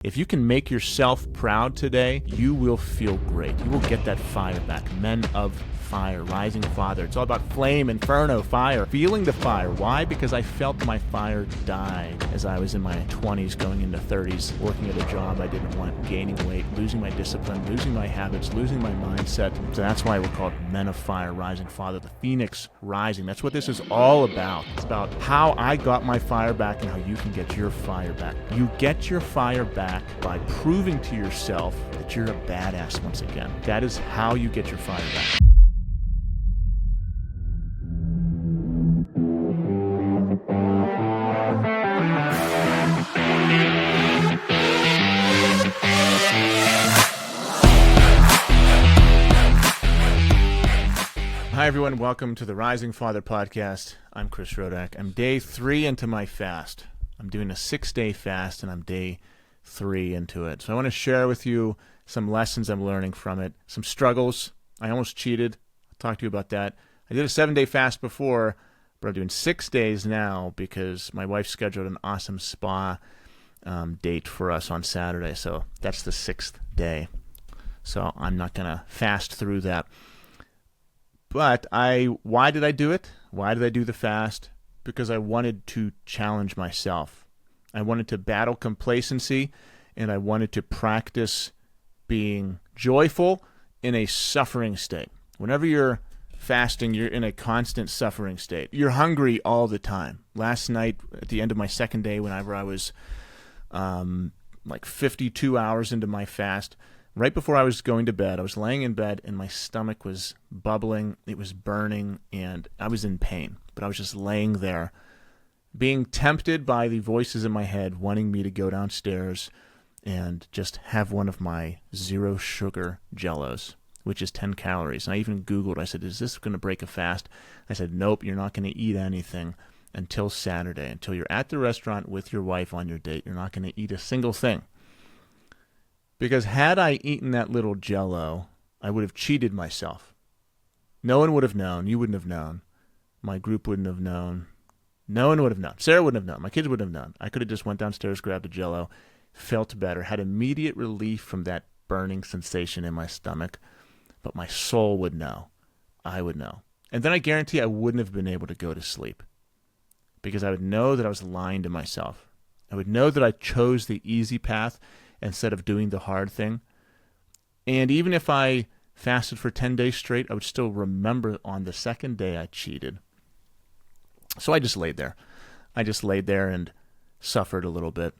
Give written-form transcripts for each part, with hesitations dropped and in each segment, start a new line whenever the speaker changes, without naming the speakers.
If you can make yourself proud today, you will feel great. You will get that fire back. Men of fire, rising father. It's all about flame, inferno, fire. Feeling the fire. Why? Because I felt my fire die as I was in my 20s, going into 30s, working at a job I didn't want, gaining weight, losing my discipline, losing my habits, losing my mindset. So that's why we're called men of fire, rising father, the phoenix rising. That's what this is all about. It's about how I got my fire back and how you can get your fire back. You get your fire back by proving to yourself that you're a badass once again. That is how you get your fire back. Hi everyone, welcome to the Rising Father podcast. I'm Chris Rodack. I'm day 3 into my fast. I'm doing a 6-day fast and I'm day 3 into it. So I want to share with you some lessons I'm learning from it, some struggles. I almost cheated. I'll talk to you about that. I did a 7-day fast before, but I'm doing 6 days now because my wife scheduled an awesome spa date for us on Saturday. So that's the 6th day. So I'm not going to fast through that. But why did I do it? Why did I do the fast? Because I wanted to challenge myself. I wanted to battle complacency, and I wanted to practice being joyful in a suffering state. Whenever you're fasting, you're in a constant suffering state. You're hungry all the time. Last night, at the end of my 2nd day, whenever I was like 52 hours into my fast, right before I was going to bed, I was laying in bed and my stomach was bubbling, it was burning, and I was in pain. But I was just laying there, being tempted by the voices in my head, wanting me to go downstairs and just have one of my 0 sugar Jellos, which is 10 calories. And I even Googled, I said, is this going to break a fast? I said, nope, you're not going to eat anything until Saturday. Until you're at the restaurant with your wife on your date, you're not going to eat a single thing. Because had I eaten that little Jello, I would have cheated myself. No one would have known. You wouldn't have known. My group wouldn't have known. No one would have known. Sarah wouldn't have known. My kids wouldn't have known. I could have just went downstairs, grabbed a Jello, felt better, had immediate relief from that burning sensation in my stomach, but my soul would know. I would know. And then I guarantee I wouldn't have been able to go to sleep because I would know that I was lying to myself. I would know that I chose the easy path instead of doing the hard thing. And even if I fasted for 10 days straight, I would still remember on the 2nd day I cheated. So I just laid there. I just laid there and suffered a little bit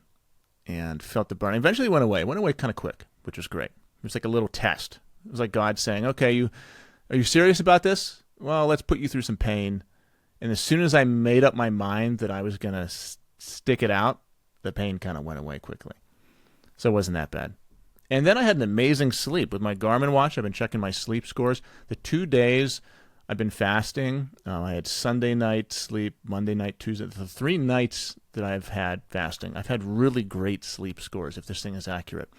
and felt the burn. Eventually it went away. It went away kind of quick, which was great. It was like a little test. It was like God saying, okay, are you serious about this? Well, let's put you through some pain. And as soon as I made up my mind that I was going to stick it out, the pain kind of went away quickly. So it wasn't that bad. And then I had an amazing sleep. With my Garmin watch, I've been checking my sleep scores. The 2 days I've been fasting, I had Sunday night sleep, Monday night, Tuesday. The 3 nights that I've had fasting, I've had really great sleep scores, if this thing is accurate.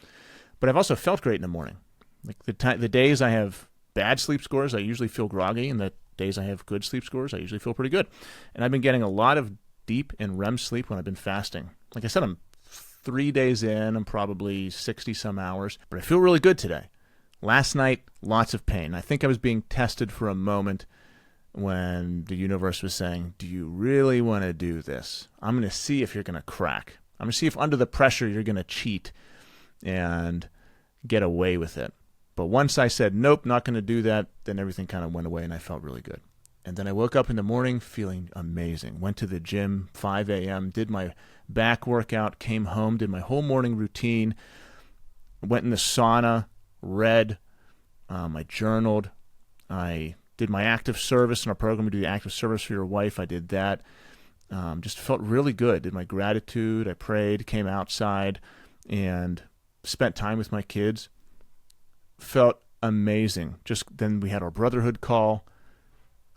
But I've also felt great in the morning. Like the days I have bad sleep scores, I usually feel groggy. And the days I have good sleep scores, I usually feel pretty good. And I've been getting a lot of deep and REM sleep when I've been fasting. Like I said, I'm 3 days in, I'm probably 60-some hours, but I feel really good today. Last night, lots of pain. I think I was being tested for a moment when the universe was saying, do you really want to do this? I'm going to see if you're going to crack. I'm going to see if under the pressure you're going to cheat and get away with it. But once I said, nope, not going to do that, then everything kind of went away and I felt really good. And then I woke up in the morning feeling amazing. Went to the gym, 5 a.m., did my back workout, came home, did my whole morning routine, went in the sauna, read, I journaled, I did my active service in our program. We do the active service for your wife. I did that. Just felt really good. Did my gratitude. I prayed, came outside, and spent time with my kids. Felt amazing. Just then we had our brotherhood call.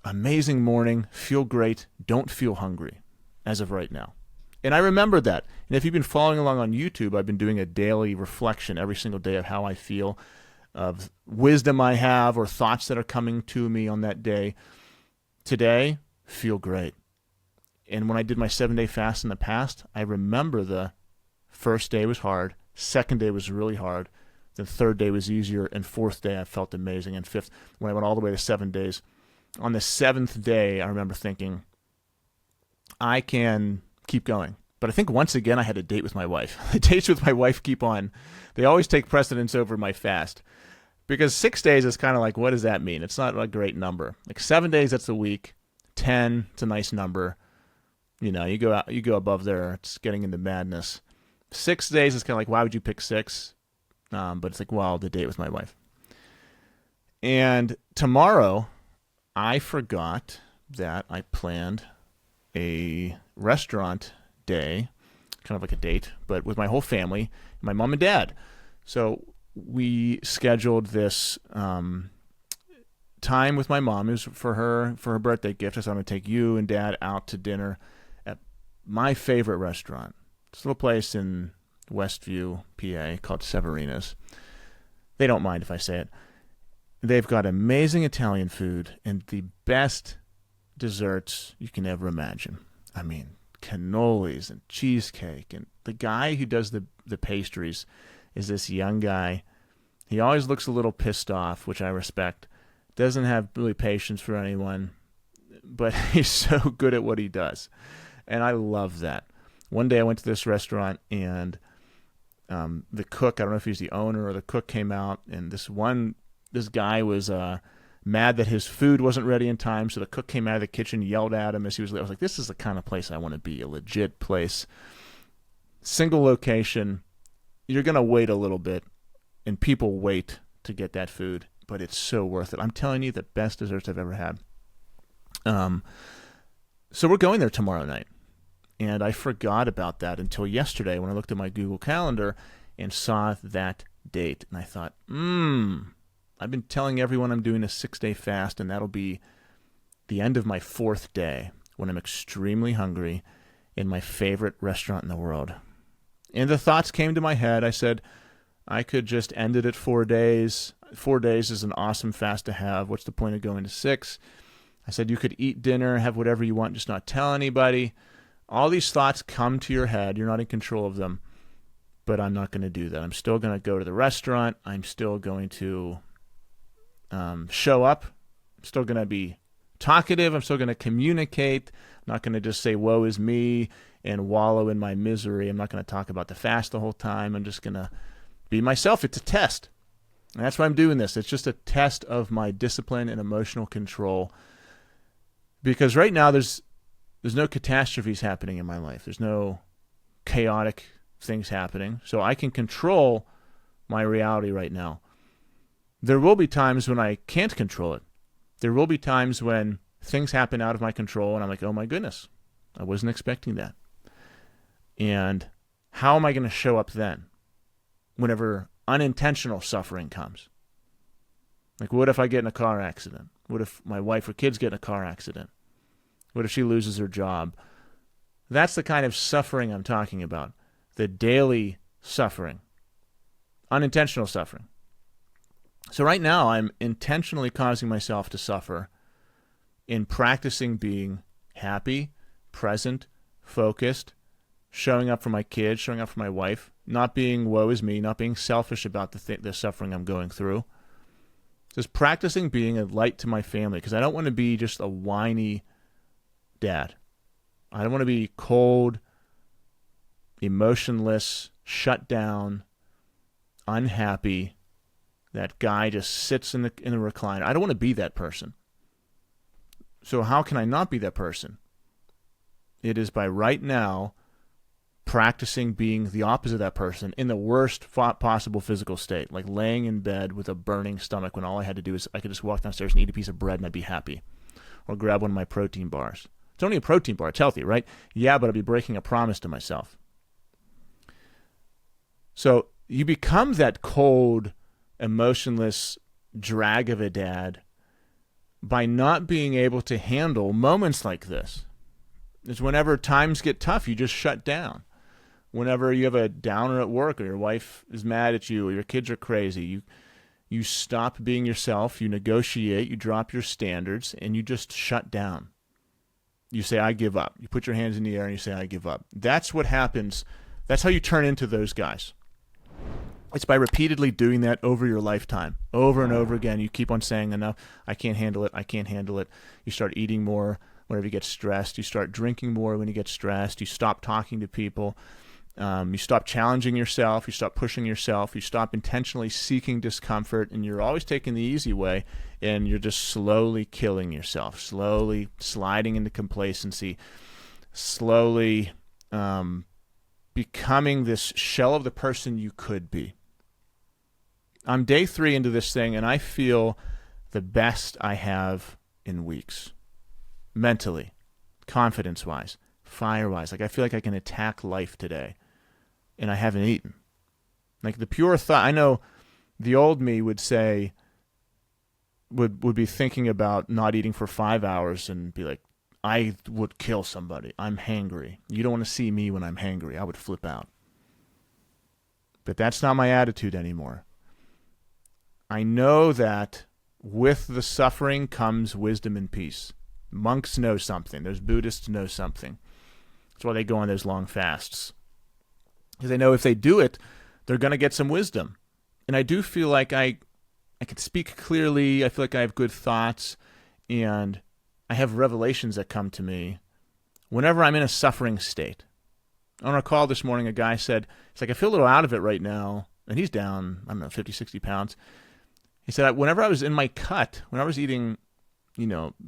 Amazing morning, feel great, don't feel hungry as of right now. And I remember that. And if you've been following along on YouTube, I've been doing a daily reflection every single day of how I feel, of wisdom I have or thoughts that are coming to me on that day. Today, feel great. And when I did my 7-day fast in the past, I remember the first day was hard, Second day was really hard. The third day was easier. And fourth day, I felt amazing. And fifth, when I went all the way to 7 days. On the seventh day, I remember thinking, I can keep going. But I think once again, I had a date with my wife. The dates with my wife keep on. They always take precedence over my fast. Because 6 days is kind of like, what does that mean? It's not a great number. Like 7 days, that's a week. 10, it's a nice number. You know, you go above there, it's getting into madness. 6 days is kind of like, why would you pick 6? But it's like, well, the date with my wife. And tomorrow, I forgot that I planned a restaurant day, kind of like a date, but with my whole family, my mom and dad. So we scheduled this time with my mom. It was for her birthday gift. I said, I'm going to take you and dad out to dinner at my favorite restaurant. It's a little place in Westview, PA, called Severina's. They don't mind if I say it. They've got amazing Italian food and the best desserts you can ever imagine. I mean, cannolis and cheesecake. And the guy who does the pastries is this young guy. He always looks a little pissed off, which I respect. Doesn't have really patience for anyone, but he's so good at what he does. And I love that. One day I went to this restaurant and the cook, I don't know if he's the owner or the cook, came out, and this guy was mad that his food wasn't ready in time, so the cook came out of the kitchen, yelled at him as he was. I was like, this is the kind of place I want to be, a legit place. Single location. You're going to wait a little bit, and people wait to get that food, but it's so worth it. I'm telling you, the best desserts I've ever had. So we're going there tomorrow night. And I forgot about that until yesterday when I looked at my Google Calendar and saw that date. And I thought, I've been telling everyone I'm doing a 6-day fast, and that'll be the end of my 4th day when I'm extremely hungry in my favorite restaurant in the world. And the thoughts came to my head. I said, I could just end it at 4 days. 4 days is an awesome fast to have. What's the point of going to 6? I said, you could eat dinner, have whatever you want, just not tell anybody. All these thoughts come to your head. You're not in control of them, but I'm not going to do that. I'm still going to go to the restaurant. I'm still going to show up. I'm still going to be talkative. I'm still going to communicate. I'm not going to just say, woe is me, and wallow in my misery. I'm not going to talk about the fast the whole time. I'm just going to be myself. It's a test. And that's why I'm doing this. It's just a test of my discipline and emotional control. Because right now there's no catastrophes happening in my life. There's no chaotic things happening. So I can control my reality right now. There will be times when I can't control it. There will be times when things happen out of my control and I'm like, oh my goodness, I wasn't expecting that. And how am I going to show up then whenever unintentional suffering comes? Like, what if I get in a car accident? What if my wife or kids get in a car accident? What if she loses her job? That's the kind of suffering I'm talking about. The daily suffering. Unintentional suffering. So right now I'm intentionally causing myself to suffer in practicing being happy, present, focused, showing up for my kids, showing up for my wife, not being woe is me, not being selfish about the suffering I'm going through. Just practicing being a light to my family, because I don't want to be just a whiny dad. I don't want to be cold, emotionless, shut down, unhappy. That guy just sits in the recliner. I don't want to be that person. So how can I not be that person? It is by right now practicing being the opposite of that person in the worst possible physical state, like laying in bed with a burning stomach when all I had to do is I could just walk downstairs and eat a piece of bread and I'd be happy. Or grab one of my protein bars. It's only a protein bar. It's healthy, right? Yeah, but I'd be breaking a promise to myself. So you become that cold, emotionless drag of a dad by not being able to handle moments like this. It's whenever times get tough, you just shut down. Whenever you have a downer at work or your wife is mad at you or your kids are crazy, you stop being yourself, you negotiate, you drop your standards, and you just shut down. You say, I give up. You put your hands in the air and you say, I give up. That's what happens. That's how you turn into those guys. It's by repeatedly doing that over your lifetime, over and over again. You keep on saying, enough, I can't handle it, I can't handle it. You start eating more whenever you get stressed. You start drinking more when you get stressed. You stop talking to people. You stop challenging yourself. You stop pushing yourself. You stop intentionally seeking discomfort, and you're always taking the easy way, and you're just slowly killing yourself, slowly sliding into complacency, slowly becoming this shell of the person you could be. I'm day 3 into this thing, and I feel the best I have in weeks. Mentally, confidence-wise, fire-wise. Like, I feel like I can attack life today, and I haven't eaten. Like, the pure thought, I know the old me would say, would be thinking about not eating for 5 hours and be like, I would kill somebody. I'm hangry. You don't want to see me when I'm hangry. I would flip out. But that's not my attitude anymore. I know that with the suffering comes wisdom and peace. Monks know something. Those Buddhists know something. That's why they go on those long fasts. Because they know if they do it, they're going to get some wisdom. And I do feel like I can speak clearly. I feel like I have good thoughts. And I have revelations that come to me whenever I'm in a suffering state. On a call this morning, a guy said, it's like, I feel a little out of it right now. And he's down, I don't know, 50, 60 pounds. He said, whenever I was in my cut, when I was eating,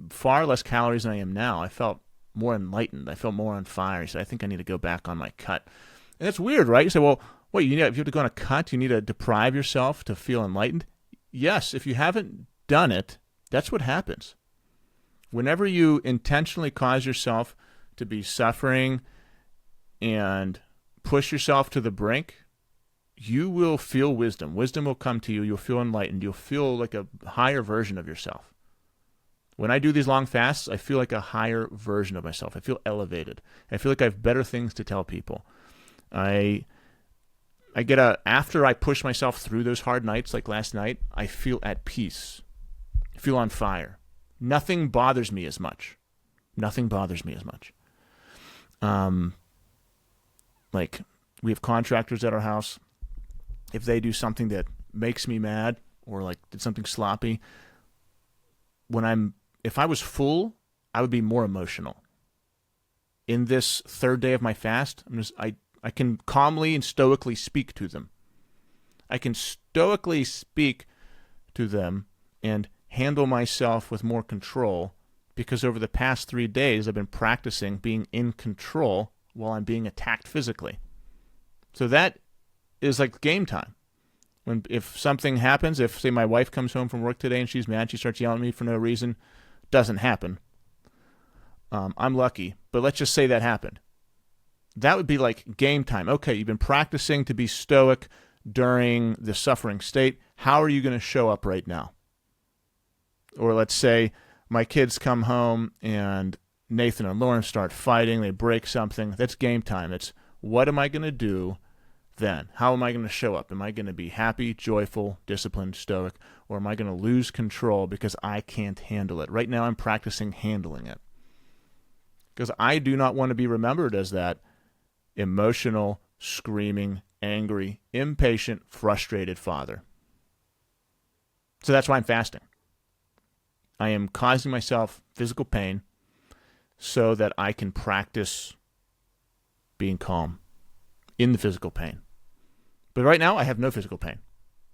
far less calories than I am now, I felt more enlightened. I felt more on fire. He said, I think I need to go back on my cut. And that's weird, right? You say, well, wait, if you have to go on a cut, you need to deprive yourself to feel enlightened? Yes, if you haven't done it, that's what happens. Whenever you intentionally cause yourself to be suffering and push yourself to the brink, you will feel wisdom. Wisdom will come to you. You'll feel enlightened. You'll feel like a higher version of yourself. When I do these long fasts, I feel like a higher version of myself. I feel elevated. I feel like I have better things to tell people. I get after I push myself through those hard nights like last night, I feel at peace. I feel on fire. Nothing bothers me as much. Nothing bothers me as much. Like, we have contractors at our house. If they do something that makes me mad or like did something sloppy, if I was full, I would be more emotional. In this 3rd day of my fast, I can calmly and stoically speak to them. I can stoically speak to them and handle myself with more control because over the past 3 days, I've been practicing being in control while I'm being attacked physically. So that is like game time. If something happens, if, say, my wife comes home from work today and she's mad, she starts yelling at me for no reason, doesn't happen. I'm lucky, but let's just say that happened. That would be like game time. Okay, you've been practicing to be stoic during the suffering state. How are you going to show up right now? Or let's say my kids come home and Nathan and Lauren start fighting. They break something. That's game time. It's what am I going to do then? How am I going to show up? Am I going to be happy, joyful, disciplined, stoic, or am I going to lose control because I can't handle it? Right now I'm practicing handling it. Because I do not want to be remembered as that emotional, screaming, angry, impatient, frustrated father. So that's why I'm fasting. I am causing myself physical pain so that I can practice being calm in the physical pain. But right now, I have no physical pain.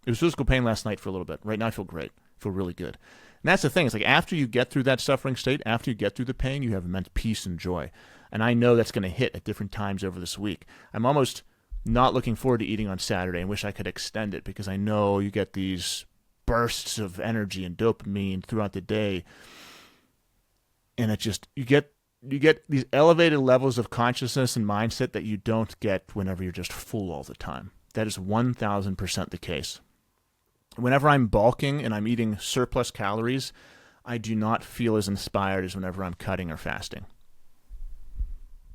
It was physical pain last night for a little bit. Right now, I feel great. I feel really good. And that's the thing. It's like after you get through that suffering state, after you get through the pain, you have immense peace and joy. And I know that's going to hit at different times over this week. I'm almost not looking forward to eating on Saturday and wish I could extend it because I know you get these bursts of energy and dopamine throughout the day. And it just, you get these elevated levels of consciousness and mindset that you don't get whenever you're just full all the time. That is 1,000% the case. Whenever I'm bulking and I'm eating surplus calories, I do not feel as inspired as whenever I'm cutting or fasting.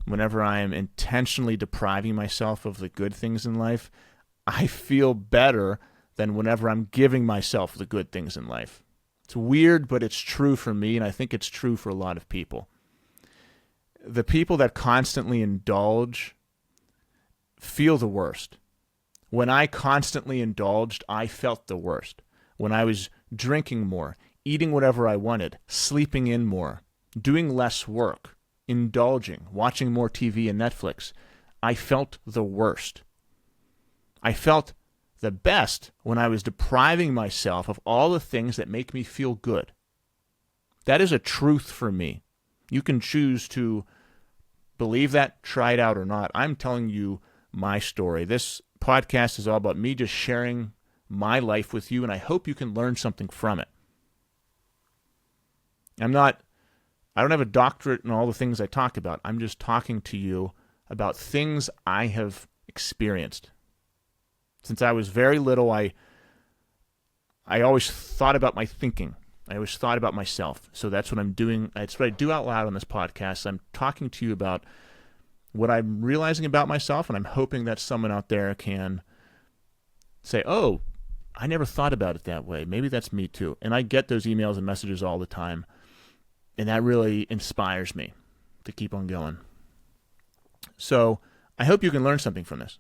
Whenever I am intentionally depriving myself of the good things in life, I feel better than whenever I'm giving myself the good things in life. It's weird, but it's true for me, and I think it's true for a lot of people. The people that constantly indulge feel the worst. When I constantly indulged, I felt the worst. When I was drinking more, eating whatever I wanted, sleeping in more, doing less work, indulging, watching more TV and Netflix, I felt the worst. I felt the best when I was depriving myself of all the things that make me feel good. That is a truth for me. You can choose to believe that, try it out or not. I'm telling you my story. This podcast is all about me just sharing my life with you, and I hope you can learn something from it. I don't have a doctorate in all the things I talk about. I'm just talking to you about things I have experienced. Since I was very little, I always thought about my thinking. I always thought about myself. So that's what I'm doing. It's what I do out loud on this podcast. I'm talking to you about what I'm realizing about myself, and I'm hoping that someone out there can say, oh, I never thought about it that way. Maybe that's me too. And I get those emails and messages all the time, and that really inspires me to keep on going. So I hope you can learn something from this.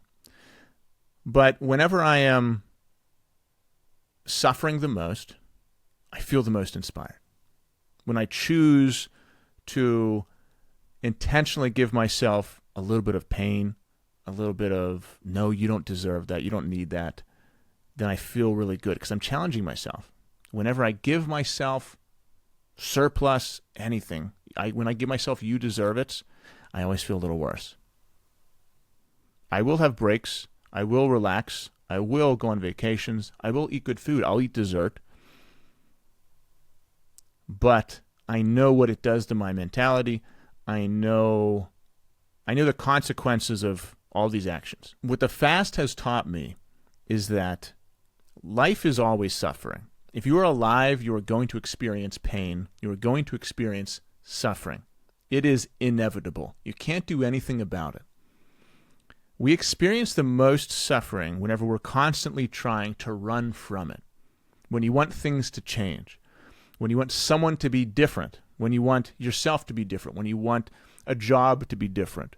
But whenever I am suffering the most, I feel the most inspired. When I choose to intentionally give myself a little bit of pain, a little bit of, no, you don't deserve that, you don't need that, then I feel really good because I'm challenging myself. Whenever I give myself surplus anything, when I give myself you deserve it, I always feel a little worse. I will have breaks. I will relax. I will go on vacations. I will eat good food. I'll eat dessert. But I know what it does to my mentality. I know the consequences of all these actions. What the fast has taught me is that life is always suffering. If you are alive, you are going to experience pain. You are going to experience suffering. It is inevitable. You can't do anything about it. We experience the most suffering whenever we're constantly trying to run from it. When you want things to change. When you want someone to be different. When you want yourself to be different. When you want a job to be different.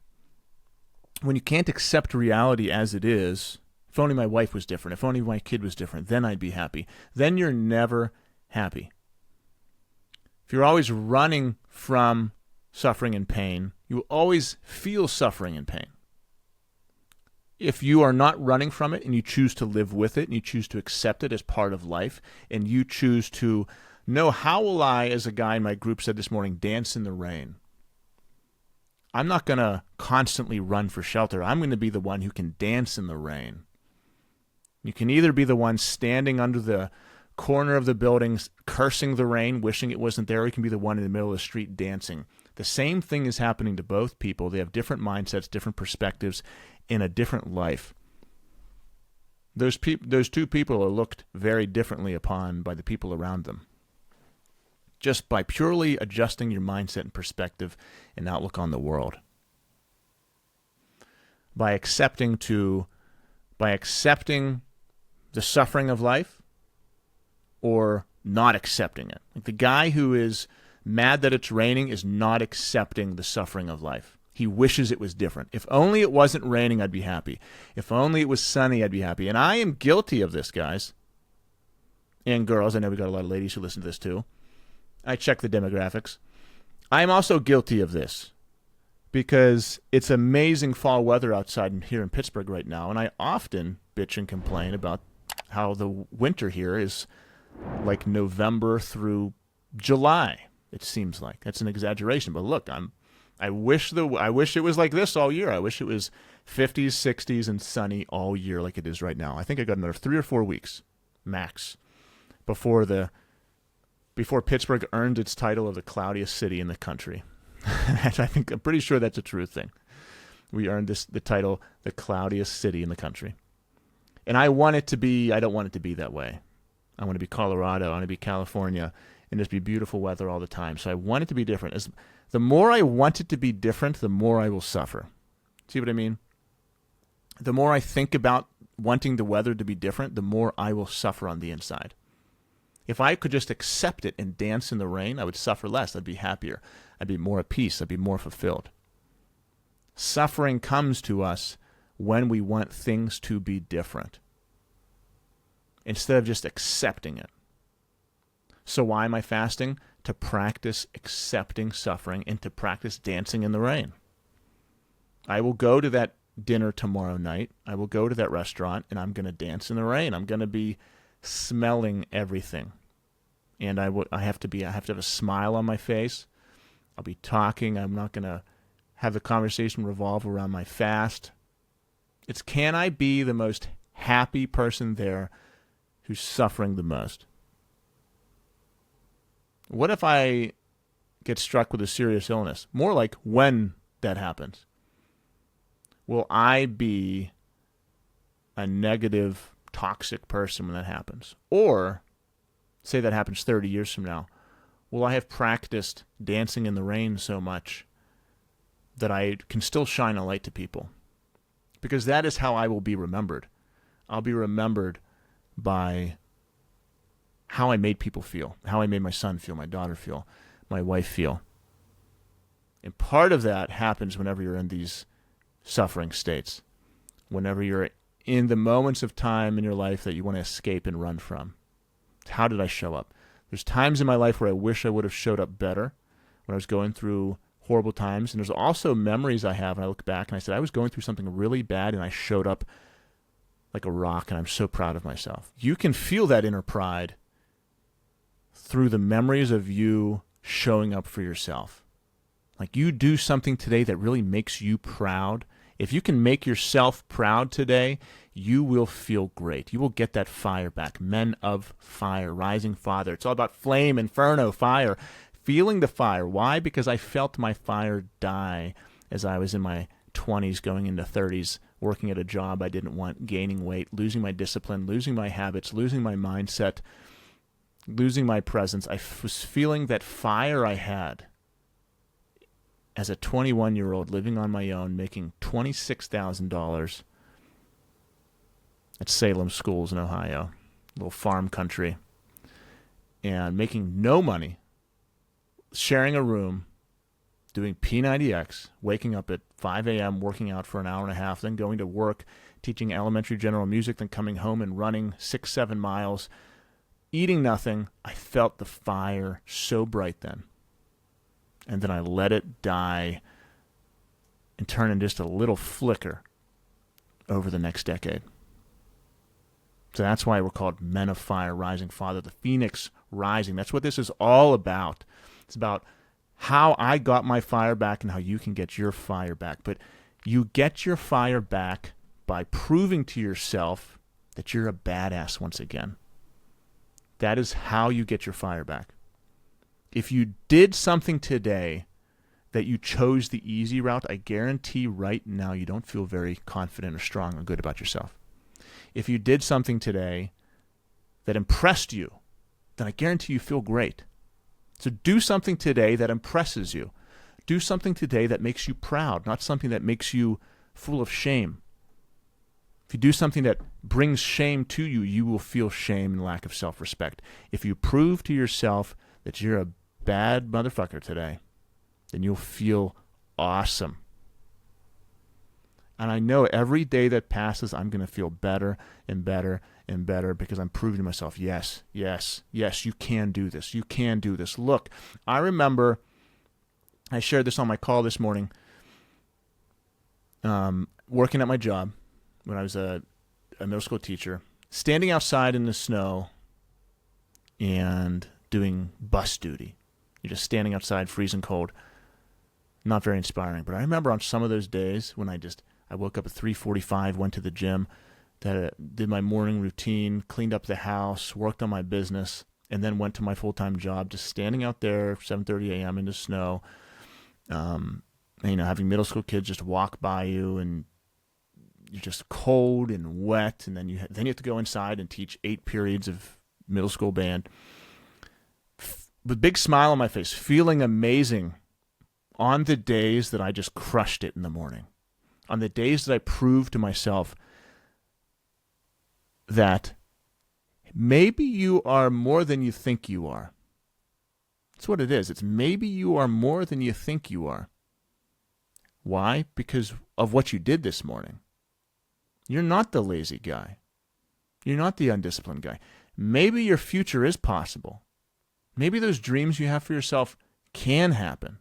When you can't accept reality as it is. If only my wife was different. If only my kid was different. Then I'd be happy. Then you're never happy. If you're always running from suffering and pain, you will always feel suffering and pain. If you are not running from it and you choose to live with it and you choose to accept it as part of life and you choose to know, how will I, as a guy in my group said this morning, dance in the rain? I'm not going to constantly run for shelter. I'm going to be the one who can dance in the rain. You can either be the one standing under the corner of the building, cursing the rain, wishing it wasn't there, or you can be the one in the middle of the street dancing. The same thing is happening to both people. They have different mindsets, different perspectives, in a different life. Those two people are looked very differently upon by the people around them. Just by purely adjusting your mindset and perspective and outlook on the world. By accepting the suffering of life or not accepting it. Like the guy who is mad that it's raining is not accepting the suffering of life. He wishes it was different. If only it wasn't raining, I'd be happy. If only it was sunny, I'd be happy. And I am guilty of this, guys. And girls. I know we got a lot of ladies who listen to this too. I check the demographics. I am also guilty of this because it's amazing fall weather outside here in Pittsburgh right now. And I often bitch and complain about how the winter here is like November through July, it seems like. That's an exaggeration. But look, I wish it was like this all year. I wish it was 50s, 60s, and sunny all year like it is right now. I think I got another 3 or 4 weeks, max, before Pittsburgh earned its title of the cloudiest city in the country. I'm pretty sure that's a true thing. We earned the title, the cloudiest city in the country. And I don't want it to be that way. I want to be Colorado, I want to be California, and just be beautiful weather all the time. So I want it to be different. The more I want it to be different, the more I will suffer. See what I mean? The more I think about wanting the weather to be different, the more I will suffer on the inside. If I could just accept it and dance in the rain, I would suffer less. I'd be happier. I'd be more at peace. I'd be more fulfilled. Suffering comes to us when we want things to be different instead of just accepting it. So why am I fasting? To practice accepting suffering and to practice dancing in the rain. I will go to that dinner tomorrow night. I will go to that restaurant and I'm going to dance in the rain. I'm going to be smelling everything. And I have to have a smile on my face. I'll be talking. I'm not going to have the conversation revolve around my fast. It's, can I be the most happy person there who's suffering the most? What if I get struck with a serious illness? More like when that happens. Will I be a negative, toxic person when that happens? Or, say that happens 30 years from now, will I have practiced dancing in the rain so much that I can still shine a light to people? Because that is how I will be remembered. I'll be remembered by how I made people feel, how I made my son feel, my daughter feel, my wife feel. And part of that happens whenever you're in these suffering states, whenever you're in the moments of time in your life that you want to escape and run from. How did I show up? There's times in my life where I wish I would have showed up better when I was going through horrible times. And there's also memories I have, and I look back and I said, I was going through something really bad and I showed up like a rock, and I'm so proud of myself. You can feel that inner pride through the memories of you showing up for yourself. Like, you do something today that really makes you proud. If you can make yourself proud today, you will feel great. You will get that fire back. Men of fire, rising father. It's all about flame, inferno, fire. Feeling the fire. Why? Because I felt my fire die as I was in my 20s going into 30s, working at a job I didn't want, gaining weight, losing my discipline, losing my habits, losing my mindset, losing my presence. I was feeling that fire I had as a 21-year-old living on my own, making $26,000 at Salem Schools in Ohio, a little farm country, and making no money, sharing a room, doing P90X, waking up at 5 a.m., working out for an hour and a half, then going to work, teaching elementary general music, then coming home and running 6-7 miles, eating nothing. I felt the fire so bright then. And then I let it die and turn in just a little flicker over the next decade. So that's why we're called men of fire, rising father, the phoenix rising. That's what this is all about. It's about how I got my fire back and how you can get your fire back. But you get your fire back by proving to yourself that you're a badass once again. That is how you get your fire back. If you did something today that you chose the easy route, I guarantee right now you don't feel very confident or strong or good about yourself. If you did something today that impressed you, then I guarantee you feel great. So do something today that impresses you. Do something today that makes you proud, not something that makes you full of shame. If you do something that brings shame to you, you will feel shame and lack of self-respect. If you prove to yourself that you're a bad motherfucker today, then you'll feel awesome. And I know every day that passes, I'm going to feel better and better and better because I'm proving to myself, yes, yes, yes, you can do this. You can do this. Look, I remember, I shared this on my call this morning, working at my job when I was a middle school teacher, standing outside in the snow and doing bus duty. You're just standing outside, freezing cold. Not very inspiring. But I remember on some of those days when I woke up at 3:45, went to the gym, did my morning routine, cleaned up the house, worked on my business, and then went to my full-time job, just standing out there 7:30 a.m. in the snow, having middle school kids just walk by you, and you're just cold and wet, and then you have to go inside and teach 8 periods of middle school band. With a big smile on my face, feeling amazing on the days that I just crushed it in the morning. On the days that I proved to myself that maybe you are more than you think you are. That's what it is. It's maybe you are more than you think you are. Why? Because of what you did this morning. You're not the lazy guy. You're not the undisciplined guy. Maybe your future is possible. Maybe those dreams you have for yourself can happen.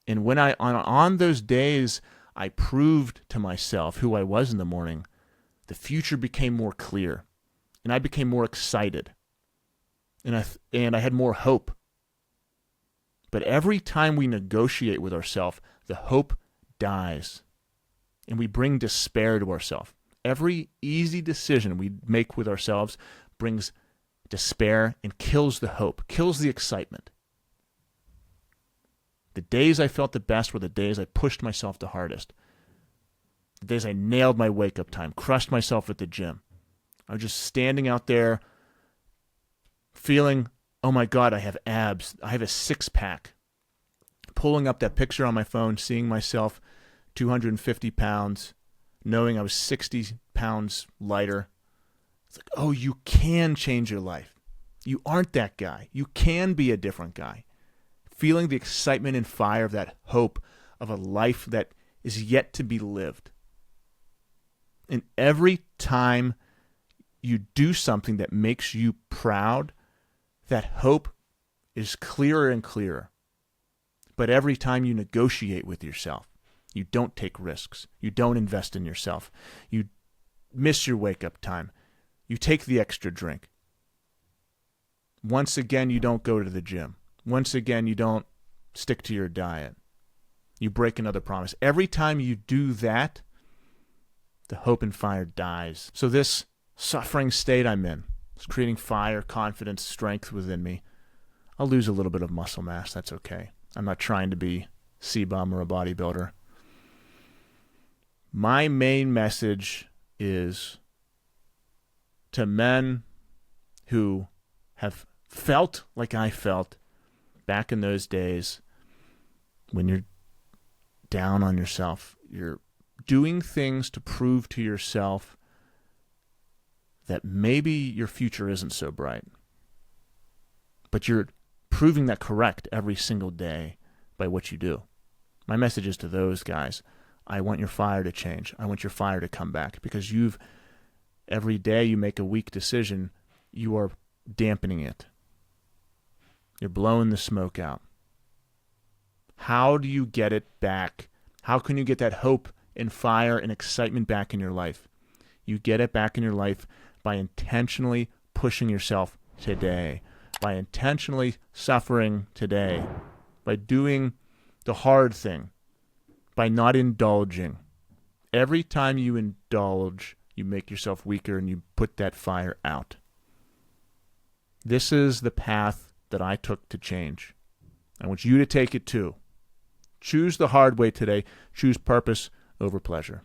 And when on those days I proved to myself who I was in the morning, the future became more clear, and I became more excited, and I had more hope. But every time we negotiate with ourselves, the hope dies, and we bring despair to ourselves. Every easy decision we make with ourselves brings despair and kills the hope, kills the excitement. The days I felt the best were the days I pushed myself the hardest. The days I nailed my wake-up time, crushed myself at the gym. I was just standing out there feeling, oh my God, I have abs. I have a six-pack. Pulling up that picture on my phone, seeing myself 250 pounds, knowing I was 60 pounds lighter. It's like, oh, you can change your life. You aren't that guy. You can be a different guy. Feeling the excitement and fire of that hope of a life that is yet to be lived. And every time you do something that makes you proud, that hope is clearer and clearer. But every time you negotiate with yourself, you don't take risks. You don't invest in yourself. You miss your wake-up time. You take the extra drink. Once again, you don't go to the gym. Once again, you don't stick to your diet. You break another promise. Every time you do that, the hope and fire dies. So this suffering state I'm in is creating fire, confidence, strength within me. I'll lose a little bit of muscle mass. That's okay. I'm not trying to be C-bum or a bodybuilder. My main message is to men who have felt like I felt back in those days when you're down on yourself. You're doing things to prove to yourself that maybe your future isn't so bright. But you're proving that correct every single day by what you do. My message is to those guys, I want your fire to change. I want your fire to come back, because every day you make a weak decision, you are dampening it. You're blowing the smoke out. How do you get it back? How can you get that hope and fire and excitement back in your life? You get it back in your life by intentionally pushing yourself today, by intentionally suffering today, by doing the hard thing, by not indulging. Every time you indulge, you make yourself weaker and you put that fire out. This is the path that I took to change. I want you to take it too. Choose the hard way today. Choose purpose over pleasure.